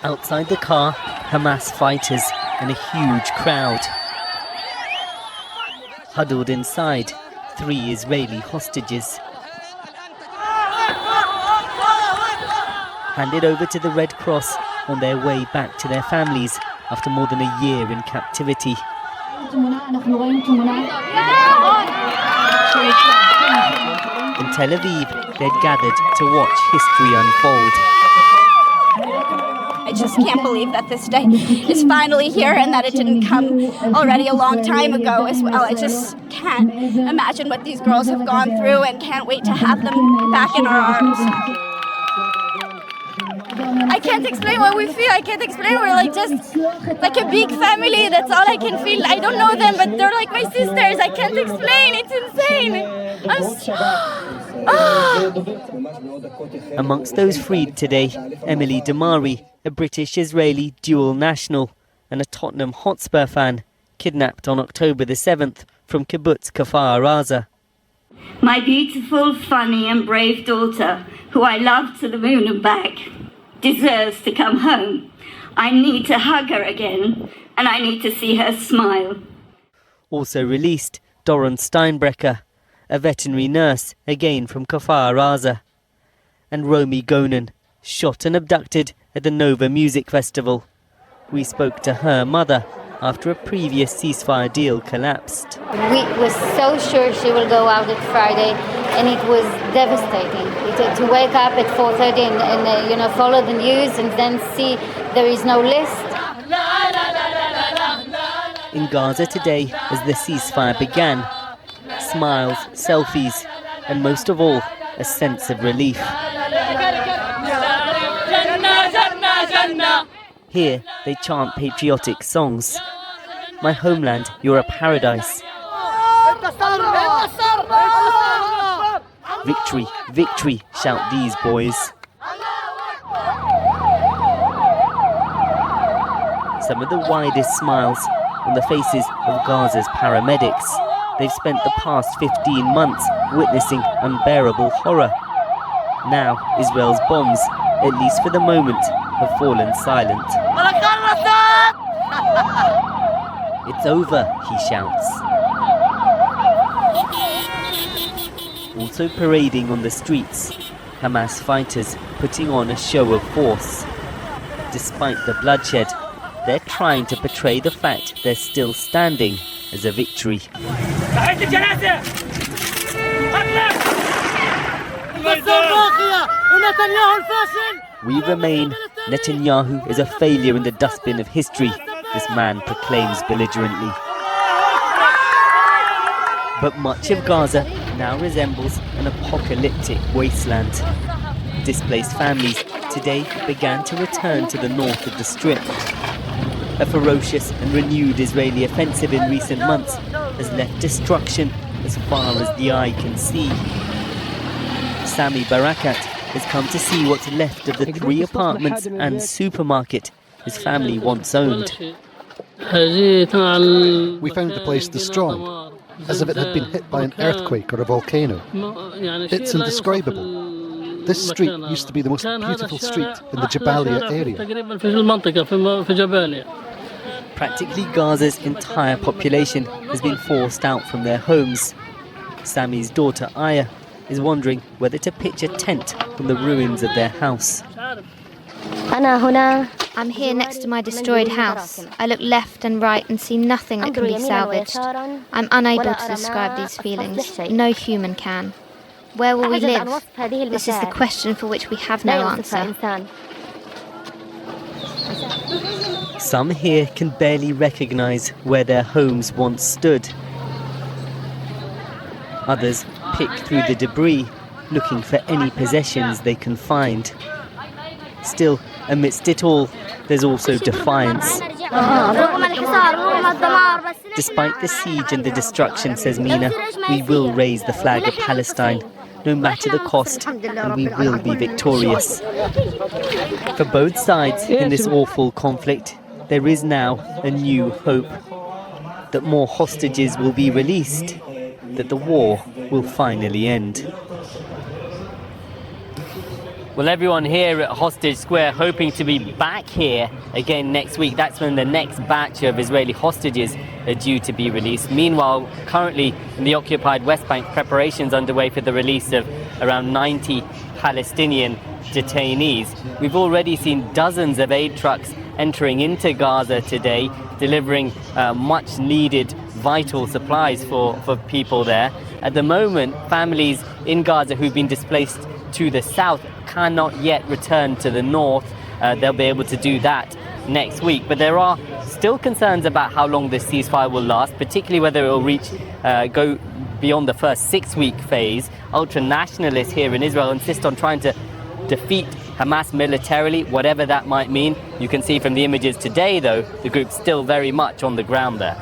Outside the car, Hamas fighters and a huge crowd. Huddled inside, 3 Israeli hostages. Handed over to the Red Cross on their way back to their families after more than a year in captivity. In Tel Aviv, they'd gathered to watch history unfold. I just can't believe that this day is finally here and that it didn't come already a long time ago as well. I just can't imagine what these girls have gone through and can't wait to have them back in our arms. I can't explain what we feel. I can't explain. We're like just like a big family. That's all I can feel. I don't know them, but they're like my sisters. I can't explain. It's insane. Amongst those freed today, Emily Damari, a British-Israeli dual national and a Tottenham Hotspur fan, kidnapped on October the 7th from kibbutz Kfar Aza. My beautiful, funny and brave daughter, who I love to the moon and back, deserves to come home. I need to hug her again, and I need to see her smile. Also released, Doron Steinbrecher, a veterinary nurse, again from Kfar Aza, and Romy Gonen, shot and abducted at the Nova Music Festival. We spoke to her mother after a previous ceasefire deal collapsed. We were so sure she will go out at Friday, and it was devastating. To wake up at 4:30 and follow the news and then see there is no list. In Gaza today, as the ceasefire began, smiles, selfies, and most of all, a sense of relief. Here, they chant patriotic songs. My homeland, you're a paradise. Victory, victory, shout these boys. Some of the widest smiles on the faces of Gaza's paramedics. They've spent the past 15 months witnessing unbearable horror. Now, Israel's bombs, at least for the moment, have fallen silent. It's over, he shouts. Also parading on the streets, Hamas fighters putting on a show of force. Despite the bloodshed, they're trying to portray the fact they're still standing as a victory. We remain. Netanyahu is a failure in the dustbin of history, this man proclaims belligerently. But much of Gaza now resembles an apocalyptic wasteland. Displaced families today began to return to the north of the Strip. A ferocious and renewed Israeli offensive in recent months has left destruction as far as the eye can see. Sami Barakat has come to see what's left of the 3 apartments and supermarket his family once owned. We found the place destroyed, as if it had been hit by an earthquake or a volcano. It's indescribable. This street used to be the most beautiful street in the Jabalia area. Practically Gaza's entire population has been forced out from their homes. Sami's daughter Aya is wondering whether to pitch a tent on the ruins of their house. I'm here next to my destroyed house. I look left and right and see nothing that can be salvaged. I'm unable to describe these feelings. No human can. Where will we live? This is the question for which we have no answer. Some here can barely recognize where their homes once stood. Others pick through the debris, looking for any possessions they can find. Still, amidst it all, there's also defiance. Despite the siege and the destruction, says Mina, we will raise the flag of Palestine, no matter the cost, and we will be victorious. For both sides in this awful conflict, there is now a new hope that more hostages will be released, that the war will finally end. Well, everyone here at Hostage Square hoping to be back here again next week. That's when the next batch of Israeli hostages are due to be released. Meanwhile, currently in the occupied West Bank, preparations underway for the release of around 90 Palestinian detainees. We've already seen dozens of aid trucks entering into Gaza today, delivering much needed vital supplies for people there. At the moment, families in Gaza who've been displaced to the south cannot yet return to the north. They'll be able to do that next week. But there are still concerns about how long this ceasefire will last, particularly whether it will go beyond the first 6-week phase. Ultra-nationalists here in Israel insist on trying to defeat Hamas militarily, whatever that might mean. You can see from the images today, though, the group's still very much on the ground there.